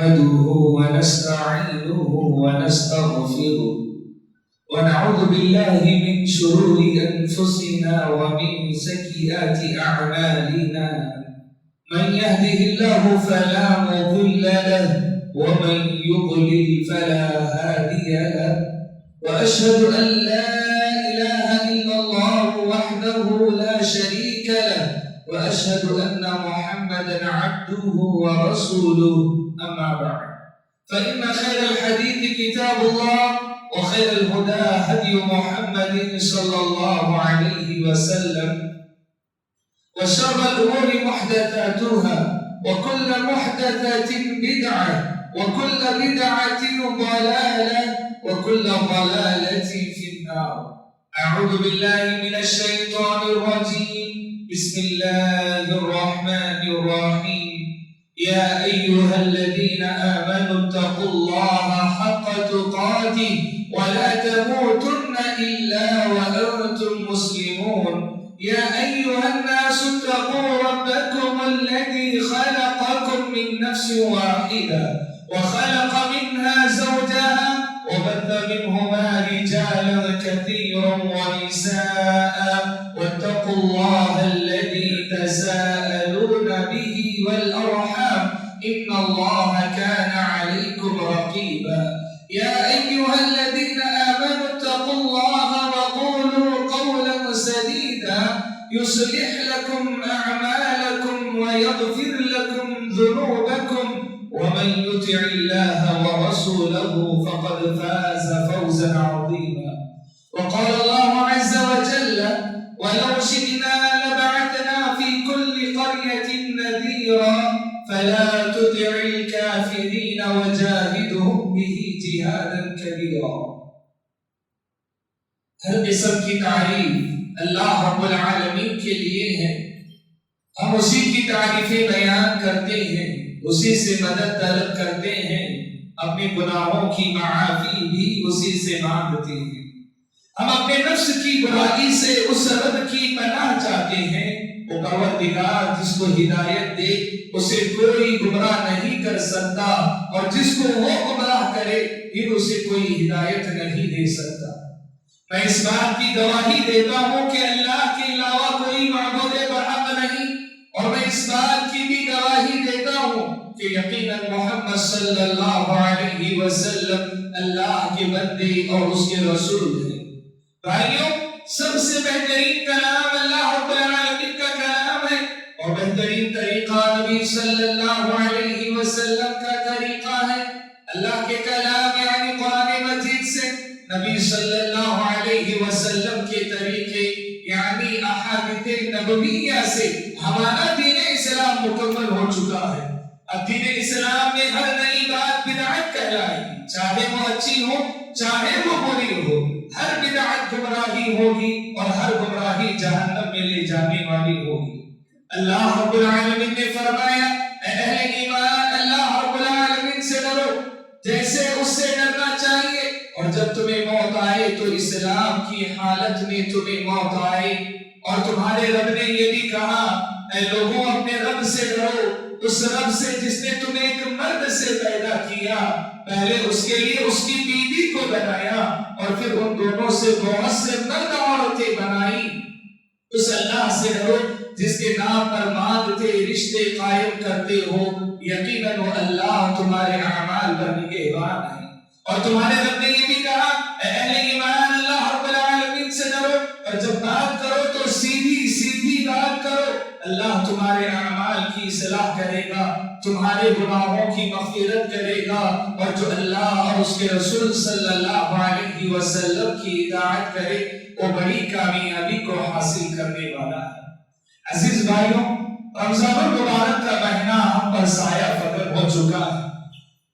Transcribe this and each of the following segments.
نحمده ونستعينه ونستغفره ونعوذ بالله من شرور أنفسنا ومن سيئات أعمالنا من يهده الله فلا مضل له ومن يضلل فلا هادي له وأشهد أن لا إله إلا الله وحده لا شريك له وأشهد أن محمدا عبده ورسوله أما بعد فإن خير الحديث كتاب الله وخير الهدى هدي محمد صلى الله عليه وسلم وشر الأمور محدثاتها وكل محدثة بدعة وكل بدعة ضلالة وكل ضلالة في النار. أعوذ بالله من الشيطان الرجيم. بسم الله الرحمن الرحيم. يا أيها الذين آمنوا اتقوا الله حق تقاته ولا تموتن إلا وأنتم مسلمون. يا أيها الناس اتقوا ربكم الذي خلقكم من نفس واحدة وخلق منها زوجها وبث منهما رجالا كثيرا ونساء واتقوا الله الذي تساءلون به والأرحام إن الله كان عليكم رقيبا. يا أيها الذين آمنوا اتقوا الله وقولوا قولا سديدا يصلح لكم أعمالكم ويغفر لكم ذنوبكم ومن يطع الله ورسوله فقد فاز فوزا عظيما. وقال الله عز وجل ولو شئنا لبعثنا في كل قرية نذيرا فلا تطع الكافرين وجاهدهم به جهادا كبيرا. ہر قسم کی تعریف اللہ رب العالمین کے لیے ہے. ہم اسی کی تعریفیں بیان کرتے ہیں, اسی سے مدد طلب کرتے ہیں, اپنے گناہوں کی معافی بھی اسی سے مانگتے ہیں. ہم اپنے نفس کی برائی سے اس رب کی پناہ چاہتے ہیں. وہ پروردگار جس کو ہدایت دے اسے کوئی گمراہ نہیں کر سکتا, اور جس کو وہ گمراہ کرے پھر اسے کوئی ہدایت نہیں دے سکتا. میں اس بات کی گواہی دیتا ہوں کہ اللہ کے علاوہ کوئی معبود برحق نہیں, اور میں اس بات کی بھی گواہی دیتا ہوں کہ یقیناً محمد صلی اللہ علیہ وسلم اللہ کے بندے اور اس کے رسول ہیں. بھائیوں, سب سے بہترین کلام اللہ رب العالمین کا کلام ہے, اور بہترین طریقہ نبی صلی اللہ علیہ وسلم کا طریقہ ہے. اللہ کے کلام یعنی قرآن مجید سے, نبی صلی اللہ علیہ وسلم کے طریقے یعنی احادیث نبویہ سے ہمارا دین اسلام مکمل ہو چکا ہے. اب دین اسلام میں ہر نئی بات بدعت کہلائے گی, چاہے وہ اچھی ہو چاہے وہ بری ہو. ہر بدعت گمراہی ہوگی اور ہر گمراہی جہنم میں لے جانے والی ہوگی. اللہ رب العالمین نے فرمایا اے اہل ایمان اللہ رب العالمین سے ڈرو جیسے اس سے ڈرنا چاہیے, اور جب تمہیں موت آئے تو اسلام کی حالت میں تمہیں موت آئے. اور تمہارے رب نے یہ بھی کہا اے لوگوں اپنے رب سے ڈرو, اس رب سے جس نے تمہیں ایک مرد سے پیدا کیا, پہلے اس کے لیے اس کی بیوی کو بنایا اور پھر ان دونوں سے بہت سے مرد عورتیں بنائی. اس اللہ سے ڈرو جس کے نام پر مانگتے رشتے قائم کرتے ہو, یقیناً وہ اللہ تمہارے اعمال پر نگہبان ہے. اور تمہارے رب نے یہ بھی کہا اے اہل ایمان اللہ رب العالمین سے ڈرو, اور جب بات کرو تو سیدھی سیدھی بات کرو. اللہ تمہارے اعمال کی اصلاح کرے گا, تمہارے گناہوں کی مغفرت کرے گا, اور جو اللہ اور اس کے رسول صلی اللہ علیہ وسلم کی اطاعت کرے وہ بڑی کامیابی کو حاصل کرنے والا ہے. عزیز بھائیوں, رمضان المبارک کا مہینہ ہم پر سایہ فطر ہو چکا ہے.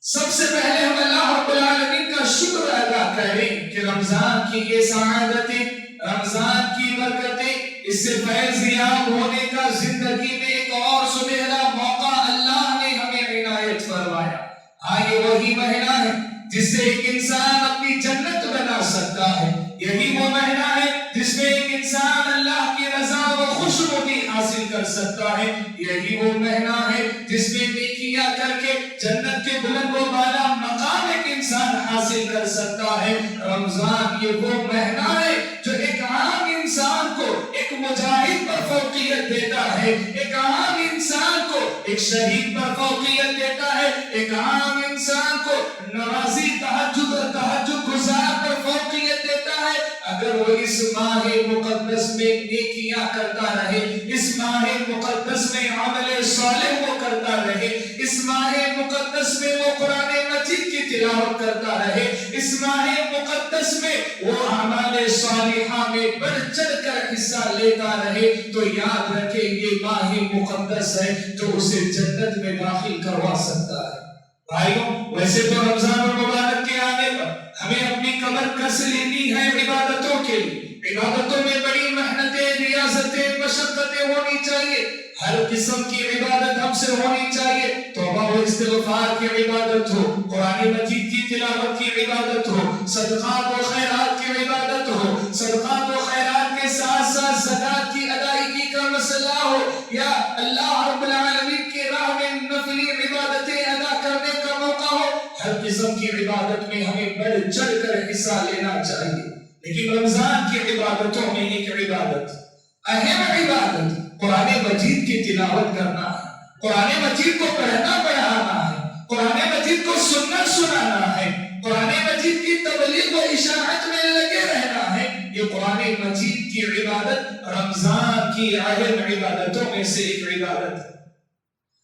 سب سے پہلے ہم اللہ رب العالمین کا شکر ادا کریں کہ رمضان کی یہ سعادتیں, رمضان کی برکتیں, اس سے فیض یاب ہونے کا زندگی میں ایک اور سنہرا موقع اللہ نے ہمیں عنایت فرمایا. ہاں, یہ وہی مہینہ ہے جس سے ایک انسان اپنی جنت بنا سکتا ہے. یہی وہ مہینہ ہے جس میں ایک انسان اللہ کی رضا و خوشنودی حاصل کر سکتا ہے. یہی وہ مہینہ ہے جس میں نیکی نیکیاں کر کے جنت کے بلند و بالا مقام ایک انسان حاصل کر سکتا ہے۔ رمضان یہ وہ مہینہ ہے جو ایک عام انسان کو ایک مجاہد پر فوقیت دیتا ہے، ایک عام انسان کو ایک شہید پر فوقیت دیتا ہے، ایک عام انسان کو نمازی تہجد اور تہجد گزار پر فوقیت دیتا ہے۔ اگر وہ اس ماہ مقدس میں نیکیاں کرتا رہے، اس ماہ مقدس میں عمل صالح وہ کرتا رہے، اس ماہ مقدس میں وہ قرآن مجید کی تلاوت کرتا رہے، اس ماہ مقدس میں وہ اعمال صالحہ میں بڑھ چڑھ کر حصہ لیتا رہے، تو یاد رکھیں یہ ماہ مقدس ہے جو اسے جنت میں داخل کروا سکتا ہے۔ بھائیوں، ویسے تو رمضان المبارک کے آنے پر ہمیں اپنی کمر کس لینی ہے عبادتوں کے لیے۔ عبادتوں میں بڑی محنتیں، ریاضتیں، مشقتیں ہونی چاہیے، ہر قسم کی عبادت ہم سے ہونی چاہیے۔ توبہ و استغفار کی عبادت ہو، قرآن مجید کی تلاوت کی عبادت ہو، صدقات و خیرات کی عبادت ہو، صدقات و خیرات کے ساتھ ساتھ زکات کی ادائیگی کا مسئلہ ہو، یا اللہ رب العالمین کی راہ میں نفلی عبادتیں ادا کرنے کا موقع ہو، ہر قسم کی عبادت میں ہمیں بڑھ چڑھ کر حصہ لینا چاہیے۔ لیکن رمضان کی عبادتوں میں ایک عبادت، اہم عبادت، قرآن مجید کی تلاوت کرنا ہے، قرآن مجید کو پڑھنا پڑھانا ہے، قرآن مجید کو سننا سنانا ہے، قرآن مجید کی تبلیغ و اشاعت میں لگے رہنا ہے۔ یہ قرآن مجید کی عبادت رمضان کی اہم عبادتوں میں سے ایک عبادت ہے۔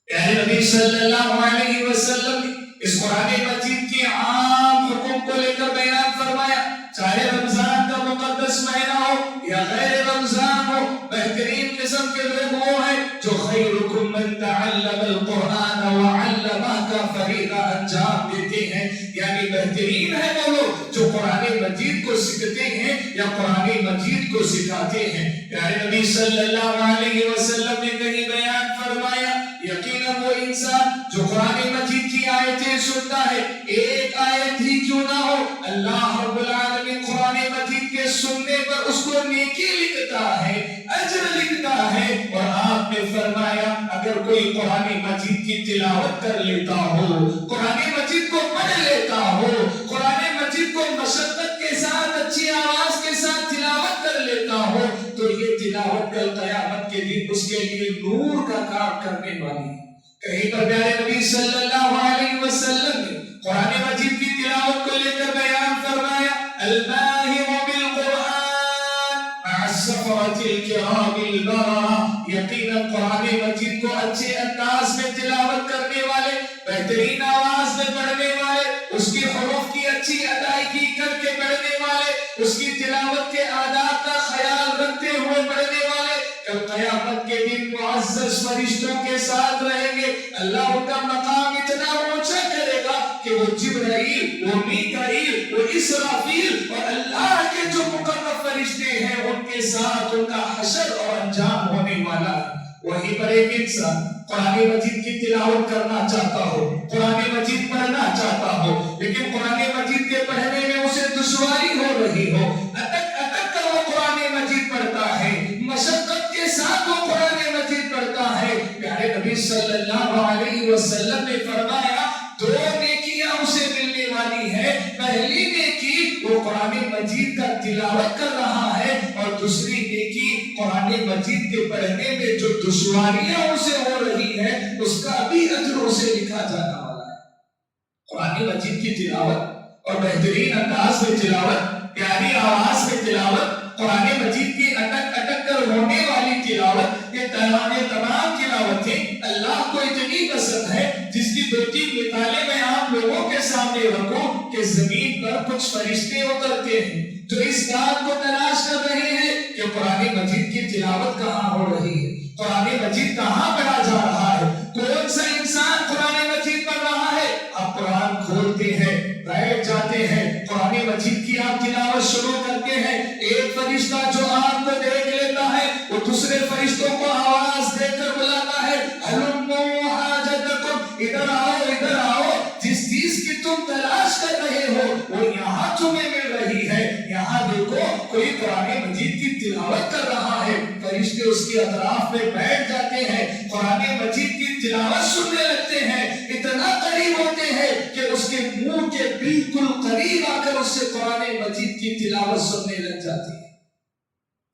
پیارے نبی صلی اللہ علیہ وسلم اس قرآن مجید کی عام حکم کو لے کر بیان فرمایا، چاہے رمضان کا مقدس مہینہ ہو یا غیر رمضان ہو، بہترین قسم کے لوگ وہ ہیں جو خیرکم من تعلم القرآن وعلمہ کا فریضہ انجام دیتے ہیں، یعنی بہترین ہے وہ لوگ جو قرآن مجید کو سیکھتے ہیں یا قرآن مجید کو سکھاتے ہیں۔ پیارے نبی صلی اللہ علیہ وسلم نے کہیں بیان فرمایا، یقیناً وہ انسان جو قرآن مجید کی آیتیں سنتا ہے، ایک آیت ہی کیوں نہ ہو، اللہ رب العالمین قرآن مجید کے سننے پر اس کو نیکی لکھتا ہے، اجر لکھتا ہے۔ اور آپ نے فرمایا اگر کوئی قرآن مجید کی تلاوت کر لیتا ہو، قرآن مجید کو پڑھ لیتا ہو، قرآن مجید کو مشقت کے ساتھ اچھی آواز کے ساتھ تلاوت کر لیتا ہو، تو یہ تلاوت کل قیامت کے دن اس کے لیے نور کا کام کرنے والی ہے۔ کہیں پر پیارے نبی صلی اللہ علیہ وسلم نے قرآن مجید کی تلاوت کو لے کر بیان فرمایا، الماہر بالقرآن مع السفرۃ الکرام البررہ، یقیناً قرآن مجید کو اچھے انداز میں تلاوت کرنے والے، بہترین آواز میں پڑھنے والے، اس کی حروف کی اچھی ادائیگی کر کے پڑھنے والے، اس کی تلاوت کے آداب کا خیال رکھتے ہوئے پڑھنے والے، کل قیامت کے دن معزز فرشتوں کے ساتھ رہیں گے۔ اللہ ان کا مقام اتنا اونچا کرے گا کہ وہ جبرائیل، وہ میکائیل، وہ اسرافیل اور اللہ کے جو مقرب فرشتے ہیں ان کے ساتھ ان کا حشر اور انجام ہونے والا ہے۔ وہیں پر ایک انسان قرآن مجید کی تلاوت کرنا چاہتا ہو، قرآن مجید پڑھنا چاہتا ہو، لیکن قرآن مجید کے پڑھنے میں اسے دشواری ہو رہی ہو، اٹک اٹک کر وہ قرآن مجید پڑھتا ہے، مشقت کے ساتھ وہ قرآن مجید پڑھتا ہے۔ پیارے نبی صلی اللہ علیہ وسلم نے فرمایا دو نیکیاں اسے ملنے والی ہے، پہلی نیکی وہ قرآن مجید کا تلاوت کر رہا ہے، اور دوسری نیکی قرآن مجید کے پڑھنے میں جو دشواریاں اسے ہو رہی ہے اس کا بھی اجر اسے لکھا جانا والا ہے۔ قرآن مجید کی تلاوت اور بہترین انداز میں تلاوت، پیاری آواز میں تلاوت، قرآن مجید کی اٹک اٹک کر ہونے والی تلاوت، یہ تمام تلاوتیں اللہ کو اتنی پسند ہے جس کی دو تین مثالیں میں آپ لوگوں کے سامنے رکھوں کہ زمین پر کچھ فرشتے اترتے ہیں جو اس بات کو تلاش کر رہے ہیں کہ قرآن مجید کی تلاوت کہاں ہو رہی ہے، قرآن مجید کہاں پڑھا جا رہا ہے، کون سا انسان قرآن مجید پڑھ رہا ہے۔ آپ قرآن کھولتے ہیں، بیٹھ جاتے ہیں، قرآن مجید کی آپ تلاوت شروع کرتے ہیں، ایک فرشتہ جو آپ کو دیکھ لیتا ہے وہ دوسرے فرشتوں کو آواز دے کر بلاتا ہے، ہلموا حاجتکم، ادھر آؤ ادھر آؤ، جس چیز کی تم تلاش کر رہے ہو وہ یہاں تمہیں مل رہی ہے، یہاں دیکھو کوئی قرآن مجید کی تلاوت کر رہا ہے۔ فرشتے اس کے اطراف میں بیٹھ جاتے ہیں، قرآن مجید کی تلاوت سننے لگتے ہیں۔ ہوتے ہیں کہ اس کے منہ کے بالکل قریب آ کر اس سے قرآن مجید کی تلاوت سننے لگ جاتی ہے۔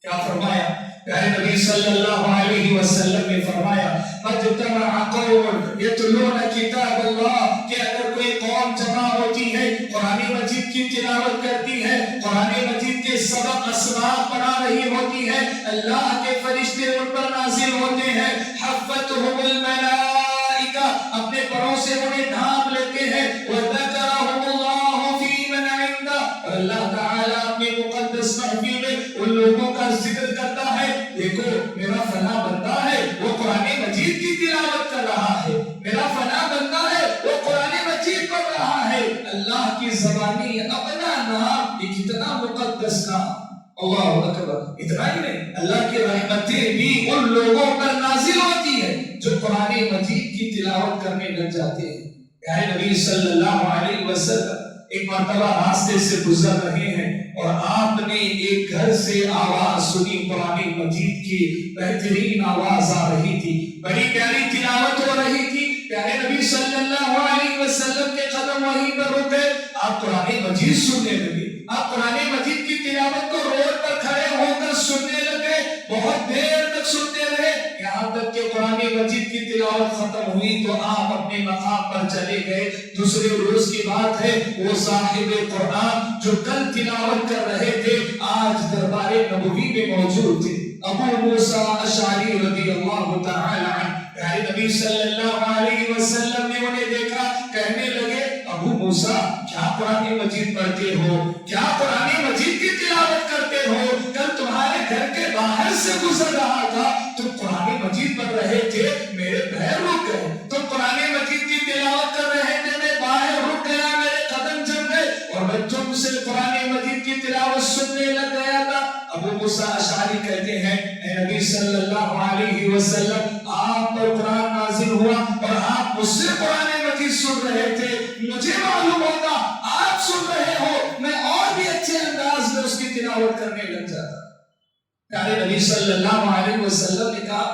کیا فرمایا پیارے نبی صلی اللہ علیہ وسلم نے فرمایا مجتمع قوم یتلون کتاب اللہ، کہ اگر کوئی قوم جمع ہوتی ہے قرآن مجید کی تلاوت کرتی ہے، قرآن مجید کے سبق اسباق پڑھا رہی ہوتی ہے، اللہ کے فرشتے ان پر نازل ہوتے ہیں، حفتهم الملائکہ اپنے پروں سے انہیں ڈھانپ لیتے ہیں، وذکرهم اللہ فی من عنده، اور اللہ تعالیٰ اپنے مقدس محفل میں ان لوگوں کا ذکر کرتا ہے، دیکھو میرا فلاں بندہ ہے وہ قرآن مجید کی تلاوت کر رہا ہے، میرا فلاں بندہ ہے وہ قرآن مجید پڑھ رہا ہے۔ اللہ کی زبانی اپنا نام، یہ کتنا مقدس نام، اللہ اکبر۔ اتنا ہی نہیں، اللہ کی رحمتیں بھی ان لوگوں پر نازل ہوتی ہے جو قرآن مجید کی تلاوت کرنے لگ جاتے ہیں۔ پیارے نبی صلی اللہ علیہ وسلم ایک مرتبہ راستے سے گزر رہے ہیں اور آپ نے ایک گھر سے آواز سنی، قرآن مجید کی بہترین آواز آ رہی تھی، بڑی پیاری تلاوت ہو رہی تھی۔ پیارے نبی صلی اللہ علیہ وسلم کے قدم وہیں پر رک گئے، آپ قرآن مجید سننے لگے، آپ قرآن مجید کی تلاوت کو روڈ پر کھڑے ہو کر سننے لگے، بہت دیر تک سنتے رہے، یہاں تک کہ قرآن مجید کی تلاوت ختم ہوئی تو آپ اپنے مقام پر چلے گئے۔ دوسرے روز کی بات ہے، وہ صاحب قرآن جو کل تلاوت کر رہے تھے آج دربار نبوی میں موجود تھے، ابو موسیٰ اشعری رضی اللہ تعالی عنہ۔ پیارے نبی صلی اللہ علیہ وسلم نے انہیں دیکھا، کہنے لگے ابو موسیٰ کیا قرآن مجید پڑھتے ہو، کیا قرآن مجید کی تلاوت کرتے ہو؟ کل تمہارے گھر کے باہر سے گزر رہا تھا، تم قرآن مجید پڑھ رہے تھے، میرے پیر رک گئے، تم قرآن مجید کی تلاوت کر رہے تھے، میں باہر رک گیا، میرے قدم جم گئے اور میں تم سے قرآن مجید کی تلاوت سننے لگ گیا تھا۔ ابو موسیٰ اشعری کہتے ہیں اے نبی صلی اللہ علیہ وسلم، آپ پر قرآن نازل ہوا اور آپ مجھ سے قرآن مجید سن رہے تھے، مجھے معلوم ہوتا آپ سن رہے ہو، میں اور بھی اچھے انداز میں اس کی تلاوت کرنے لگ جاتا۔ پیارے نبی صلی اللہ علیہ وسلم نے کہا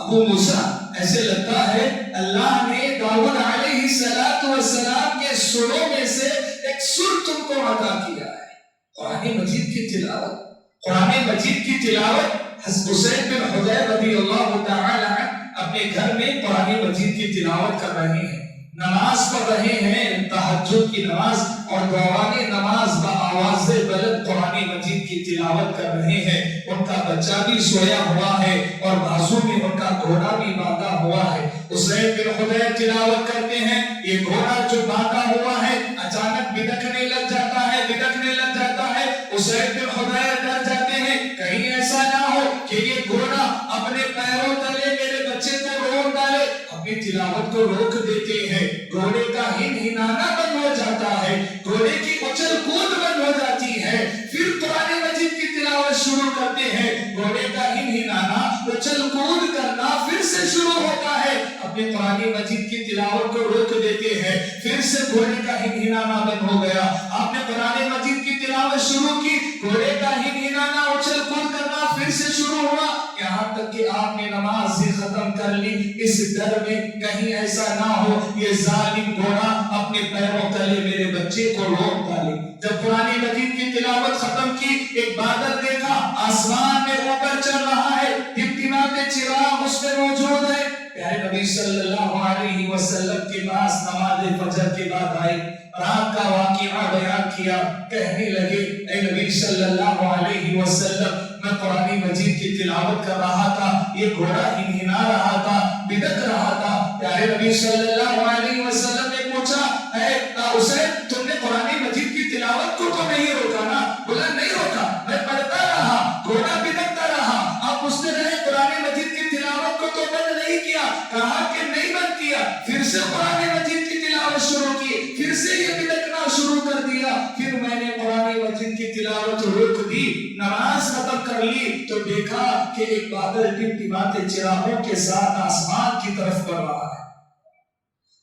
ابو موسیٰ ایسے لگتا ہے اللہ نے داؤد علیہ السلام کے سروں میں سے ایک سر تم کو عطا کیا ہے، قرآن مجید کی تلاوت۔ قرآن مجید کی تلاوت حسین بن حضیر رضی اللہ تعالی عنہ اپنے گھر میں قرآن مجید کی تلاوت کر رہے ہیں، نماز پڑھ رہے ہیں، تہجد کی نماز اور دوران نماز بآواز بلند قرآن مجید کی تلاوت کر رہے ہیں۔ ان کا بچہ بھی سویا ہوا ہے اور بازو میں ان کا گھوڑا بھی باندھا ہوا ہے۔ حسین بن حضیر تلاوت کرتے ہیں، یہ گھوڑا جو باندھا ہوا ہے اچانک بھٹکنے لگ جاتا ہے، بھٹکنے لگ جاتا ہے۔ حسین بن حضیر ڈر جاتے ہیں کہیں ایسا نہ ہو کہ یہ گھوڑا اپنے پیروں تلے میرے بچے کو روک ڈالے، اپنی تلاوت کو روک دیتے ہیں، گھوڑے کا ہنہنانا بند ہو جاتا ہے، گھوڑے کی اچھل کود بند ہو جاتی ہے، پھر قرآن مجید کی تلاوت شروع کرتے ہیں، گھوڑے کا ہنہنانا، اچھل کود کرنا پھر سے شروع ہوتا ہے، اپنے قرآن مجید کی تلاوت کو روک دیتے ہیں، پھر سے گھوڑے کا ہنہنانا بند ہو گیا، آپ نے قرآن مجید کی تلاوت شروع کی، گھوڑے کا ہنہنانا، اچھل کود کرنا پھر سے شروع ہوا، یہاں تک کہ آپ نے نماز ہی ختم کر لی، اس ڈر میں کہیں ایسا نہ ہو یہ ظالم گھوڑا اپنے پیروں تلے میرے بچے کو روک ڈالے۔ جب قرآن مجید کی تلاوت ختم کی، ایک بادل دیکھا آسمان میں اوپر چل رہا ہے، ٹمٹماتے چراغ اس میں موجود ہے۔ پیارے نبی صلی اللہ علیہ وسلم کے پاس نماز فجر کے بعد آئے، رات کا واقعہ بیان کیا، کہنے لگے اے نبی صلی اللہ علیہ وسلم میں قرآن مجید کی تلاوت کر رہا تھا، یہ گھوڑا ہنہنا رہا تھا، بدک رہا تھا۔ پیارے نبی صلی اللہ علیہ وسلم نے پوچھا اے حسین تم نے قرآن مجید کی تلاوت کو تو نہیں روکا نا؟ بولا نہیں روکا، میں پڑھتا رہا، گھوڑا بدکتا رہا، آپ پوچھتے رہے قرآن مجید کی تلاوت کو تو بند نہیں کیا؟ کہا کہ نہیں بند کیا، پھر سے قرآن مجید کی تلاوت شروع کی، پھر سے یہ بدکنا شروع کر دیا، پھر میں نے قرآن مجید کی تلاوت روک دی، نماز ختم کر لی تو دیکھا کہ ایک بادل ٹمٹماتے چراغوں کے ساتھ آسمان کی طرف بڑھ رہا ہے۔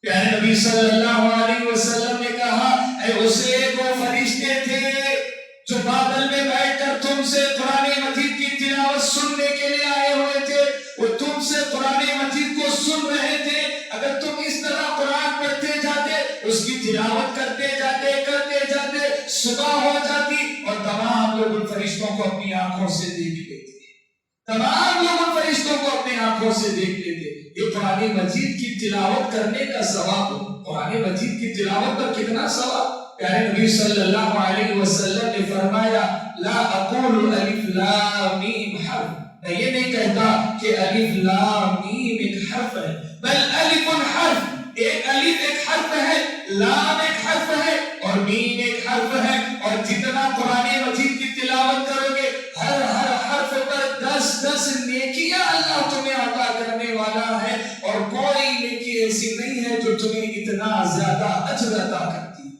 پیارے نبی صلی اللہ علیہ وسلم نے کہا اے حسین وہ فرشتے تھے جو بادل میں بیٹھ کر تم سے قرآن مجید کی تلاوت سننے کے لیے آئے ہوئے تھے، وہ تم سے قرآن مجید کو سن رہے تھے، اگر تم اس طرح قرآن پڑھتے جاتے تلاوت کرتے جاتے صبح ہو جاتی اور تمام لوگ ان فرشتوں کو اپنی آنکھوں سے دیکھ لیتے، تمام لوگ ان فرشتوں کو اپنی آنکھوں سے دیکھ لیتے۔ یہ قرآن مجید کی تلاوت کرنے کا ثواب، قرآن مجید کی تلاوت پر کتنا ثواب۔ پیارے نبی صلی اللہ علیہ وسلم نے فرمایا لا اقول الف لام میم حرف، میں یہ نہیں کہتا کہ الف لام میم ایک حرف ہے، بل الف حرف، ایک الف ایک حرف ہے، لام ایک حرف ہے اور میم ایک حرف ہے، اور جتنا قرآن مجید کی تلاوت کرو گے ہر حرف پر 10 نیکیاں اللہ تمہیں عطا کرنے والا ہے، اور کوئی نیکی ایسی نہیں ہے جو تمہیں اتنا زیادہ اجر عطا کرتی ہے۔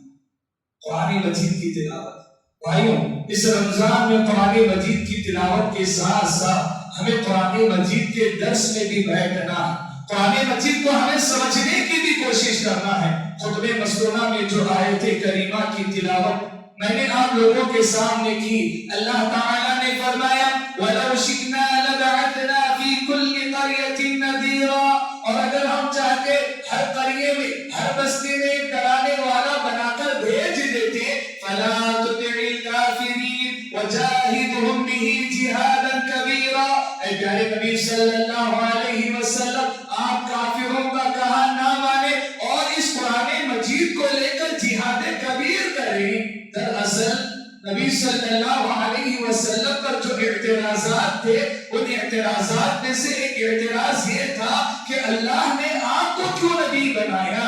قرآن مجید کی تلاوت، بھائیوں اس رمضان میں قرآن مجید کی تلاوت کے ساتھ ساتھ ہمیں قرآن مجید کے درس میں بھی بیٹھنا ہے، قرآن مجید کو ہمیں سمجھنے کی بھی کوشش کرنا ہے۔ خطبہ مسنونہ میں جو آیت کریمہ کی تلاوت میں نے آپ لوگوں کے سامنے کی، اللہ تعالیٰ نے فرمایا وَلَوْ شِئْنَا لَبَعَثْنَا فِي كُلِّ قَرْيَةٍ نَذِيرًا، اور اگر ہم چاہتے ہر قریے میں ہر بستی میں ایک ڈرانے والا بنا کر بھیج دیتے، فَلَا تُطِعِ الْكَافِرِينَ وَجَاهِدْهُمْ بِهِ جِهَادًا كَبِيرًا۔ اے پیارے نبی صلی اللہ علیہ وسلم آپ کافروں کا کہا نہ مانے اور اس قرآن مجید کو لے کر جہاد کبیر کریں۔ دراصل نبی صلی اللہ علیہ وسلم پر جو اعتراضات تھے ان اعتراضات میں سے ایک اعتراض یہ تھا کہ اللہ نے آپ کو کیوں نبی بنایا،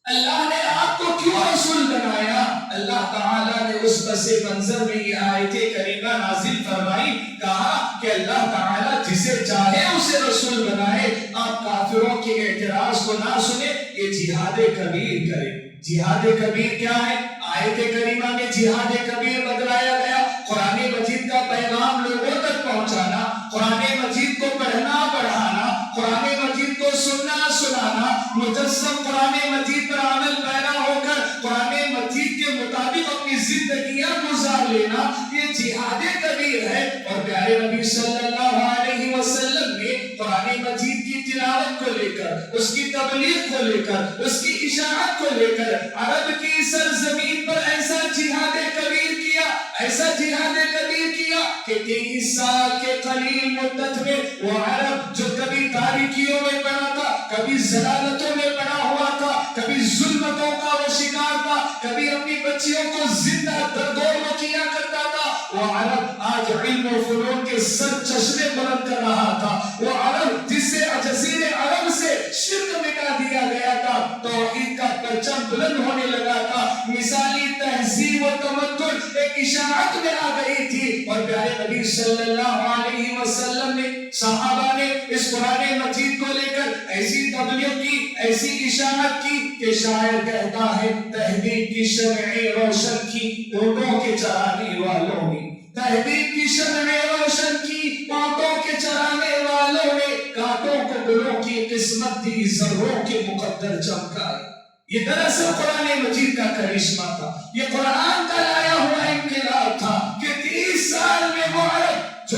اللہ نے آپ کو کیوں رسول بنایا۔ اللہ تعالیٰ نے اس پس منظر میں یہ آیت کریمہ نازل فرمائی، کہا کہ اللہ تعالیٰ جسے چاہے اسے رسول بنائے، آپ کافروں کے اعتراض کو نہ سنیں، یہ جہاد کبیر کریں۔ جہاد کبیر کیا ہے؟ آیت کریمہ میں جہاد کبیر بتلایا گیا، قرآن مجید کا پیغام لوگوں تک پہنچانا، قرآن مجید کو پڑھنا پڑھانا، قرآن مجید کو سننا سنانا، مجسم قرآن مجید پر عمل پیرا ہو کر قرآن مجید کے مطابق اپنی زندگیاں گزار لینا، یہ جہاد کبیر ہے۔ اور پیارے نبی صلی اللہ علیہ وسلم نے قرآن مجید کی تلاوت کو لے کر، اس کی تبلیغ کو لے کر، اس کی اشاعت کو لے کر عرب کی سرزمین پر ایسا جہاد کبیر کیا، ایسا جہاد کبیر کیا کہ 23 سال کے قلیل مدت میں وہ عرب جو کبھی تاریکیوں میں پڑا تھا، کبھی ضلالتوں میں پڑا ہوا تھا، کبھی ظلمتوں کا وہ شکار تھا، کبھی اپنی بچیوں کو زندہ دردور کیا کرتا تھا، وہ عرب آج علم و فنون کے سر چشمے بلند کر رہا تھا۔ وہ عرب جس سے جزیرے عرب سے شرک مٹا دیا گیا تھا، توحید کا پرچم بلند ہونے لگا تھا، مثالی تہذیب و تمدن ایک اشاعت میں آ گئی تھی، اور پیارے نبی صلی اللہ علیہ وسلم نے، صحابہ نے اس قرآن مجید کو لے کر ایسی تبلیغ کی، ایسی اشاعت کی کہ شاعر کہتا ہے تہذیب کی شمعیں روشن کی اونٹوں کے چرانے والوں نے، تہذیب کی شمعیں روشن کی اونٹوں کے چرانے والوں نے، کانٹوں کو گلوں کی قسمت دی ذروں کے مقدر چمکائے۔ یہ دراصل قرآن مجید کا کرشمہ تھا، یہ قرآن کا لایا ہوا انقلاب تھا کہ 30 سال میں وہ عرب جو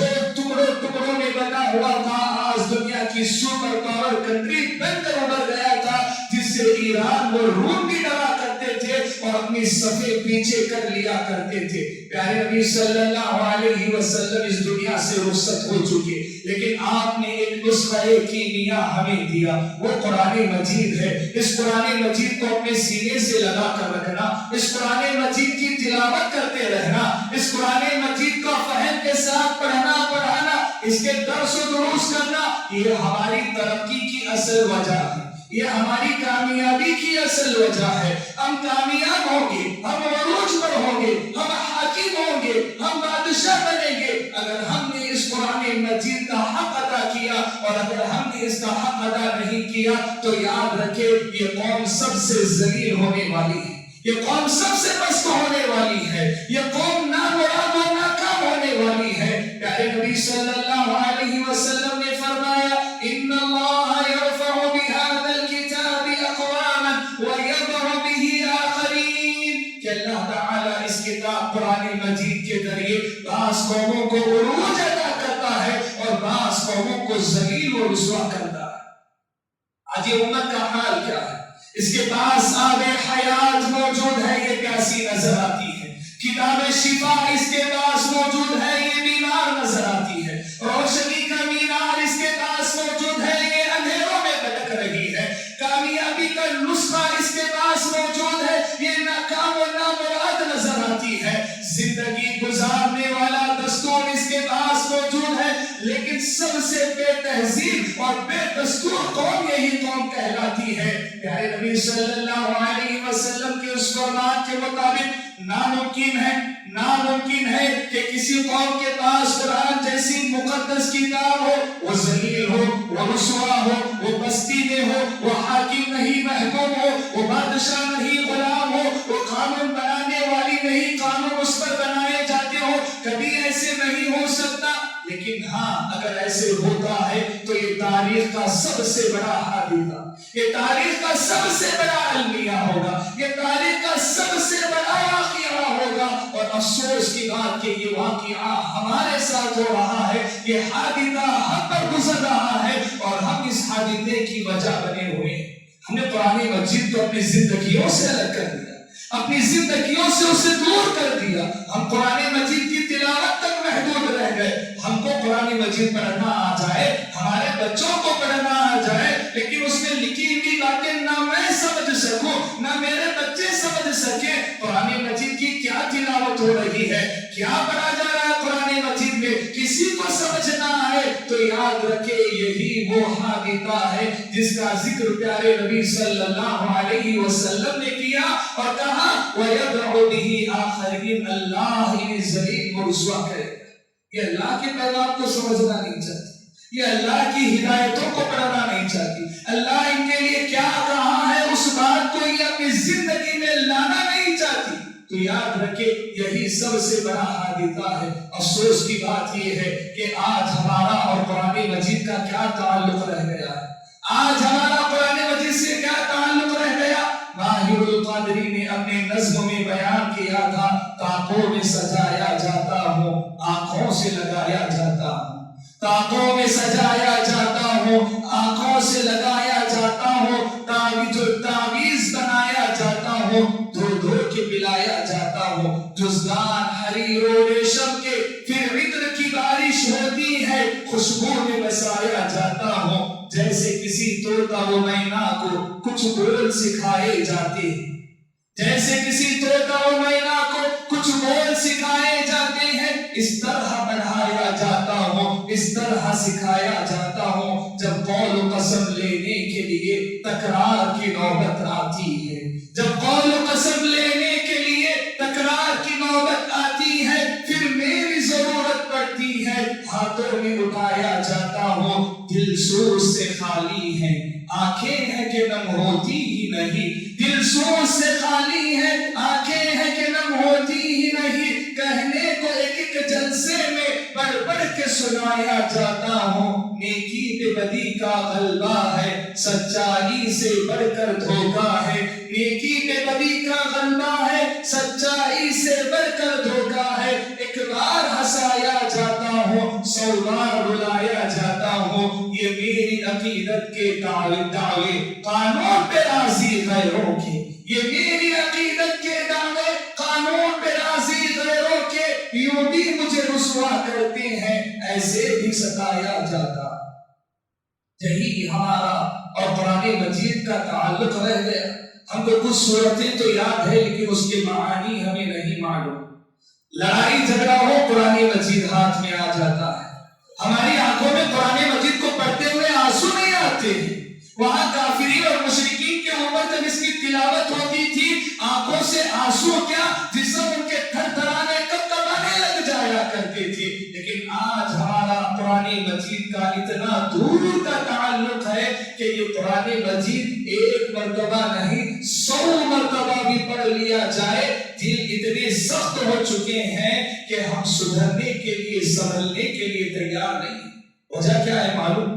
ٹکڑوں میں بنا ہوا تھا آج دنیا کی سپر پاور کنٹری بن کر ابھر گیا تھا، جس سے ایران اور روم بھی ڈرا کرتے تھے اور اپنی صفیں پیچھے کر لیا کرتے تھے۔ پیارے نبی صلی اللہ علیہ وسلم اس دنیا سے رخصت ہو چکے، لیکن آپ نے ایک نسخہ کیمیا ہمیں دیا، وہ قرآن مجید ہے۔ اس قرآن مجید کو اپنے سینے سے لگا کر رکھنا، اس قرآن مجید کی تلاوت کرتے رہنا، اس قرآن مجید کو فہم کے ساتھ پڑھنا پڑھانا، اس کے درس و دروس کرنا، یہ ہماری ترقی کی اصل وجہ ہے، یہ ہماری کامیابی کی اصل وجہ ہے۔ ہم کامیاب ہوں گے، ہم عروج پر ہوں گے، ہم حاکم ہوں گے، ہم بادشاہ بنیں گے اگر ہم نے اس قرآن مجید کا حق ادا کیا، اور اگر ہم نے اس کا حق ادا نہیں کیا تو یاد رکھے یہ قوم سب سے ذلیل ہونے والی ہے، یہ قوم سب سے پست ہونے والی ہے، یہ قوم نامراد و ناکام ہونے والی ہے۔ پیارے نبی صلی اللہ علیہ وسلم نے فرمایا ان اللہ یرفع بهذا الكتاب اقواما ويضع به آخرین، کہ اللہ تعالیٰ اس کتاب قرآن مجید کے ذریعے بعض قوموں کو عروج عطا کرتا ہے اور بعض قوموں کو ذلیل و رسوا کرتا ہے۔ آج یہ امت کا حال کیا ہے؟ اس کے پاس آب حیات موجود ہے، یہ پیاسی نظر آتی ہے، کتاب شفا اس کے پاس موجود ہے، یہ بیمار نظر آتی ہے، روشنی کا مینار اس کے پاس موجود ہے، یہ اندھیروں میں بھٹک رہی ہے، کامیابی کا نسخہ اس کے پاس موجود ہے، یہ ناکام و نامراد نظر آتی ہے، زندگی گزارنے والا دستور اس کے پاس موجود ہے، لیکن سب سے بے تہذیب اور بے دستور قوم یہی قوم کہلاتی ہے۔ پیارے نبی صلی اللہ علیہ وسلم کے اس فرمان کے مطابق ناممکن ہے کہ کسی قوم کے پاس قرآن جیسی مقدس کتاب ہو، وہ ذلیل ہو، وہ رسوا ہو، وہ بستی میں ہو، وہ حاکم نہیں محکوم ہو، وہ بادشاہ نہیں غلام ہو، وہ قانون بنانے والی نہیں قانون اس پر بنائے جاتے ہو، کبھی ایسے نہیں ہو سکتا۔ لیکن ہاں اگر ایسے ہوتا ہے تو یہ تاریخ کا سب سے بڑا حادثہ، یہ تاریخ کا سب سے بڑا المیہ ہوگا، یہ تاریخ کا سب سے بڑا واقعہ ہوگا، اور افسوس کی بات کہ یہ واقعہ ہمارے ساتھ ہو رہا ہے، یہ حادثہ ہم پر گزر رہا ہے اور ہم اس حادثے کی وجہ بنے ہوئے ہیں۔ ہم نے قرآن مجید کو اپنی زندگیوں سے الگ کر دیا، اپنی زندگیوں سے اسے دور کر دیا، ہم قرآن مجید کی تلاوت تک محدود رہ گئے۔ ہم کو قرآن مجید پڑھنا آ جائے، ہمارے بچوں کو پڑھنا آ جائے، لیکن اس میں لکھی ہوئی باتیں نہ میں سمجھ سکوں نہ میرے بچے سمجھ سکیں۔ قرآن مجید کی کیا تلاوت ہو رہی ہے، کیا پڑھا جا رہا ہے قرآن مجید میں، کسی کو سمجھ نہ آئے تو یاد رکھے یہی وہ حادثہ ہے جس کا ذکر پیارے نبی صلی اللہ علیہ وسلم نے کیا اور کہا وَيَدْعُ بِهِ آخَرِينَ، اللہ انہیں ذلیل و رسوا کرے۔ یہ اللہ کے پیغام کو سمجھنا نہیں چاہتی، یہ اللہ کی ہدایتوں کو پڑھنا نہیں چاہتی، اللہ ان کے لیے کیا کہا ہے اس بات کو یہ اپنی زندگی میں لانا نہیں چاہتی۔ تو یاد رکھے یہی سب سے بڑا حادثہ ہے۔ افسوس کی بات یہ ہے کہ آج ہمارا اور قرآن مجید کا کیا تعلق رہ گیا ہے، آج ہمارا قرآن مجید سے کیا تعلق رہ گیا۔ ماہر القادری نے اپنے نظم میں بیان کیا تھا، طاقوں میں سجایا جاتا ہوں، آنکھوں سے لگایا جاتا ہوں، طاقوں میں سجایا جاتا ہوں، آنکھوں سے لگایا جاتا ہوں، تعویذ بنایا جاتا ہوں، دھو دھو کے پلایا جاتا ہوں، جزدان حریر و ریشم کے پھر عطر کی بارش ہوتی ہے، خوشبو میں بسایا جاتا ہوں، جیسے کسی طوطا و مینا کو کچھ بول سکھائے جاتے ہیں، جیسے کسی طوطا و مینا کو کچھ بول سکھائے جاتے ہیں، اس طرح پڑھایا جاتا ہوں، اس طرح سکھایا جاتا ہوں۔ جب قول و قسم لینے کے لیے تکرار کی نوبت آتی ہے، جب قول و قسم لینے کے لیے تکرار کی نوبت آتی ہے، پھر میری ضرورت پڑتی ہے، ہاتھوں میں اٹھایا جاتا ہوں، دل سوز سے خالی ہے، آنکھیں ہیں کہ نم ہوتی ہی نہیں، دل سوز سے خالی ہے، آنکھیں ہیں کہ نم ہوتی ہی نہیں، کہنے کو ایک ایک جلسے میں پڑھ پڑھ کے سنایا جاتا ہوں، نیکی پہ بدی کا غلبہ ہے، سچائی سے بڑھ کر دھوکا ہے، نیکی پہ بدی کا غلبہ ہے، سچائی سے بڑھ کر دھوکا ہے، ایک بار ہنسایا جاتا ہوں، 100 بار رلایا جاتا ہوں، یہ میری عقیدت کے دعوے قانون پہ راضی غیروں کے، یہ میری عقیدت کے دعوے قانون پہ راضی غیروں کے، یوں بھی مجھے رسوا کرتے ہیں، ایسے بھی ستایا جاتا۔ یہی ہمارا اور قرآن مجید کا تعلق رہ گیا۔ ہم کو کچھ صورتیں تو یاد ہے لیکن اس کے معانی ہمیں نہیں معلوم۔ لڑائی جھگڑا ہو قرآن مجید ہاتھ میں آ جاتا ہے، ہماری آنکھوں میں قرآن مجید کو پڑھتے ہوئے آنسو نہیں آتے ہیں، وہاں کافرین اور مشرکین کے اوپر جب اس کی تلاوت ہوتی تھی آنکھوں سے آنسو کیا جسم ان کے تھر تھرانے کپکپانے لگ جایا کرتے تھے۔ لیکن آج ہمارا قرآن مجید کا اتنا دور کا تعلق ہے کہ یہ قرآن مجید ایک مرتبہ نہیں 100 مرتبہ بھی پڑھ لیا جائے دل اتنے سخت ہو چکے ہیں کہ ہم سدھرنے کے لیے سنبھلنے کے لیے تیار نہیں۔ وجہ کیا ہے معلوم؟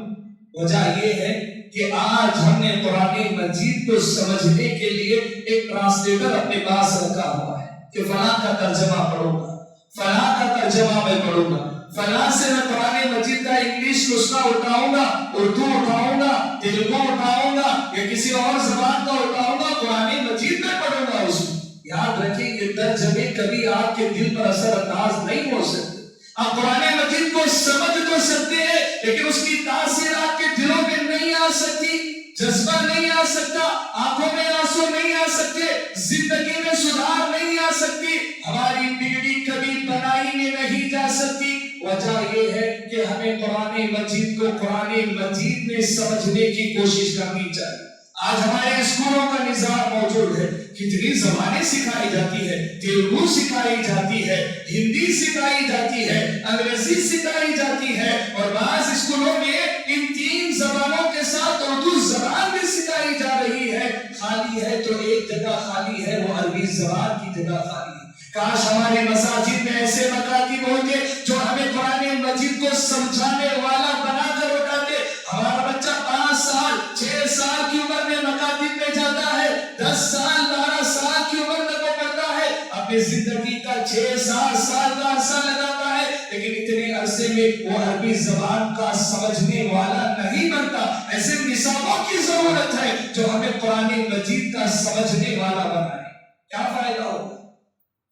وجہ یہ ہے کہ آج ہم نے قرآن مجید کو سمجھنے کے لیے ایک ٹرانسلیٹر اپنے پاس رکھا ہوا ہے کہ فلاں کا ترجمہ پڑھو گا، فلاں کا ترجمہ میں پڑھوں گا، فلاں سے میں قرآن مجید کا انگلش نسخہ اٹھاؤں گا، اردو اٹھاؤں گا، تیلگو اٹھاؤں گا یا کسی اور زبان کا اٹھاؤں گا، قرآن مجید میں پڑھوں گا اس میں۔ یاد رکھیں یہ ترجمے کبھی آپ کے دل پر اثر انداز نہیں ہو سکتے۔ آپ قرآن مجید کو سمجھ تو سکتے ہیں لیکن اس کی تاثیر آپ کے دلوں میں نہیں آ سکتی، جذبہ نہیں آ سکتا، آنکھوں میں آنسو نہیں آ سکتے، زندگی میں سدھار نہیں آ سکتی، ہماری بگڑی کبھی بنائی میں نہیں جا سکتی۔ وجہ یہ ہے کہ ہمیں قرآن مجید کو قرآن مجید میں سمجھنے کی کوشش کرنی چاہیے۔ آج ہمارے اسکولوں کا نظام موجود ہے، کتنی زبانیں سکھائی جاتی ہے، تیلگو سکھائی جاتی ہے، ہندی سکھائی جاتی ہے، انگریزی سکھائی جاتی ہے، اور بعض اسکولوں میں ان 3 زبانوں کے ساتھ اردو زبان بھی سکھائی جا رہی ہے۔ خالی ہے تو ایک جگہ خالی ہے، وہ عربی زبان کی جگہ خالی ہے۔ کاش ہمارے مساجد میں ایسے مکاتب ہوتے جو ہمیں قرآن مجید کو سمجھانے والا بنا کر اٹھاتے۔ ہمارا بچہ 5 سال 6 سال کی عمر میں مکاتب میں جاتا ہے، 10 سال 12 سال کی عمر میں وہ پڑھتا ہے، اپنی زندگی کا 6-7 سال کا عرصہ لگاتا ہے، لیکن اتنے عرصے میں وہ عربی زبان کا سمجھنے والا نہیں بنتا۔ ایسے نصابوں کی ضرورت ہے جو ہمیں قرآن مجید کا سمجھنے والا بنائے۔ کیا فائدہ ہوگا؟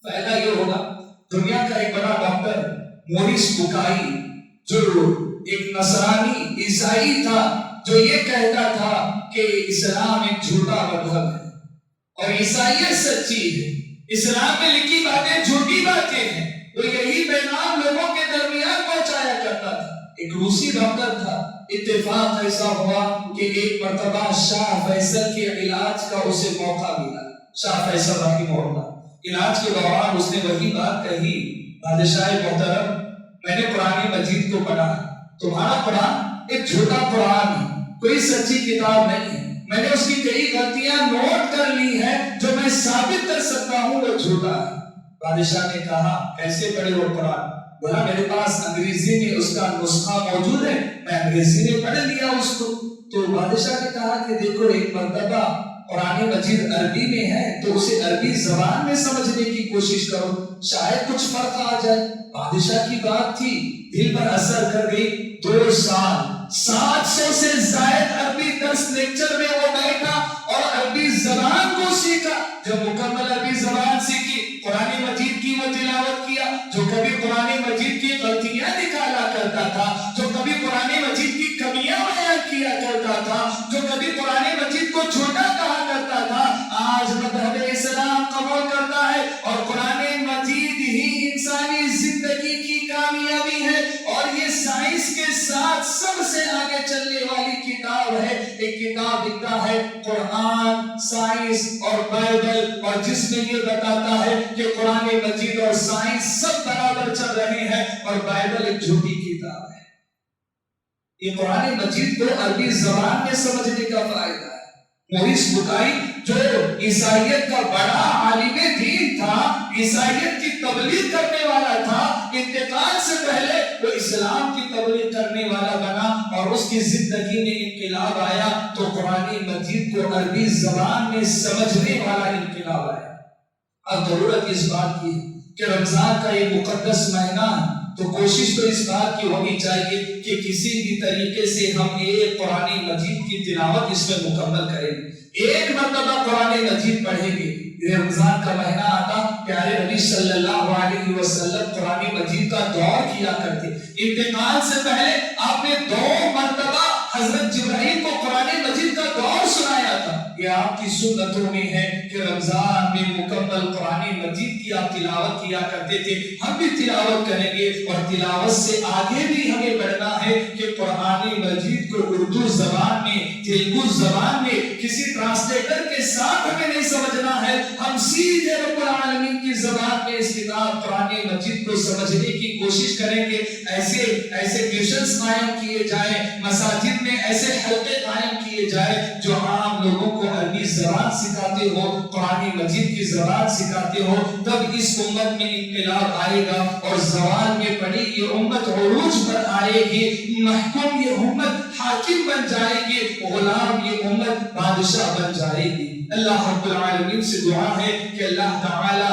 فائدہ یہ ہوگا، دنیا کا ایک بڑا ڈاکٹر موریس بکائی جو ایک نصرانی عیسائی تھا، جو یہ کہتا تھا کہ اسلام ایک جھوٹا مذہب ہے اور عیسائیت سچی ہے، اسلام میں لکھی باتیں جھوٹی باتیں ہیں، وہ یہی پیغام لوگوں کے درمیان پہنچایا کرتا تھا۔ ایک روسی ڈاکٹر تھا، اتفاق ایسا ہوا کہ ایک مرتبہ شاہ فیصل کے علاج کا اسے موقع ملا۔ شاہ فیصل رحمہ اللہ علاج کے دوران اس نے وہی بات کہی، بادشاہ محترم میں نے قرآن مجید کو پڑھا، تمہارا قرآن ایک جھوٹا قرآن ہے، کوئی سچی کتاب نہیں ہے، میں نے اس کی کئی غلطیاں نوٹ کر لی ہیں، جو میں ثابت کر سکتا ہوں وہ جھوٹا ہے۔ بادشاہ نے کہا کیسے پڑھے وہ قرآن؟ بولا میرے پاس انگریزی میں اس کا نسخہ موجود ہے، میں انگریزی میں پڑھ لیا اس کو۔ تو بادشاہ نے کہا کہ دیکھو ایک مرتبہ قرآن مجید عربی میں ہے تو اسے عربی زبان میں سمجھنے کی کوشش کرو، شاید کچھ فرق آ جائے۔ بادشاہ کی بات تھی، دل پر اثر کر گئی۔ 2 سال 700 سے زائد عربی درس لیکچر میں وہ بیٹھا اور عربی زبان کو سیکھا۔ جب مکمل عربی زبان سیکھی، قرآن مجید کی وہ تلاوت کیا، جو کبھی قرآن مجید کی غلطیاں نکالا کرتا تھا، جو کبھی قرآن مجید کی کمیاں بیان کیا کرتا تھا، جو کبھی قرآن مجید کو چھوٹا کہا کرتا تھا، آج مذہب اسلام قبول کرتا ہے اور قرآن مجید ہی انسانی زندگی کی کامیابی ہے، اور یہ سائنس کے ساتھ سب سے آگے چلنے والی کتاب ہے۔ ایک کتاب لکھتا ہے قرآن، سائنس اور بائبل، اور جس میں یہ بتاتا ہے کہ قرآن مجید اور سائنس سب برابر چل رہے ہیں اور بائبل ایک جھوٹی کتاب ہے۔ یہ قرآن مجید کو عربی زبان میں سمجھنے کا فائدہ ہے۔ موریس بکائی جو عیسائیت کا بڑا عالم دین تھا، عیسائیت کی تبلیغ کرنے والا تھا، انتقال سے پہلے وہ اسلام کی تبلیغ کرنے والا بنا اور اس کی زندگی میں انقلاب آیا تو قرآن مجید کو عربی زبان میں سمجھنے والا انقلاب آیا۔ اب ضرورت اس بات کی کہ رمضان کا یہ مقدس مہینہ ہے تو کوشش تو اس بات کی ہونی چاہیے کہ کسی بھی طریقے سے ہم ایک قرآن مجید کی تلاوت اس میں مکمل کریں، ایک مرتبہ قرآن مجید پڑھیں گے۔ یہ رمضان کا مہینہ آتا، پیارے نبی صلی اللہ علیہ وسلم قرآن مجید کا دور کیا کرتے، انتقال سے پہلے آپ نے 2 مرتبہ حضرت جبرائیل کو قرآن مجید کا دور سنایا تھا۔ یہ آپ کی سنتوں میں ہے کہ رمضان میں مکمل قرآن مجید کی آپ تلاوت کیا کرتے تھے، ہم بھی تلاوت کریں گے اور تلاوت سے آگے بھی ہمیں بڑھنا ہے کہ قرآن مجید کو اردو زبان میں، تیلگو زبان میں کسی ٹرانسلیٹر کے ساتھ ہمیں نہیں سمجھنا ہے، ہم سیدھے رب العالمین کی زبان میں اس کتاب قرآن مجید کو سمجھنے کی کوشش کریں گے۔ ایسے ٹیوشنز قائم کیے جائیں، مساجد میں ایسے حلقے قائم کیے جائیں جو عام لوگوں کو عربی زبان سکھاتے ہو، قرآن مجید کی زبان سکھاتے ہو، تب اس امت میں انقلاب آئے گا اور زوال میں پڑی یہ امت عروج پر آئے گی، محکوم یہ امت حاکم بن جائے گی، غلام یہ امت بادشاہ بن جائے گی۔ اللہ رب العالمین سے دعا ہے کہ اللہ تعالی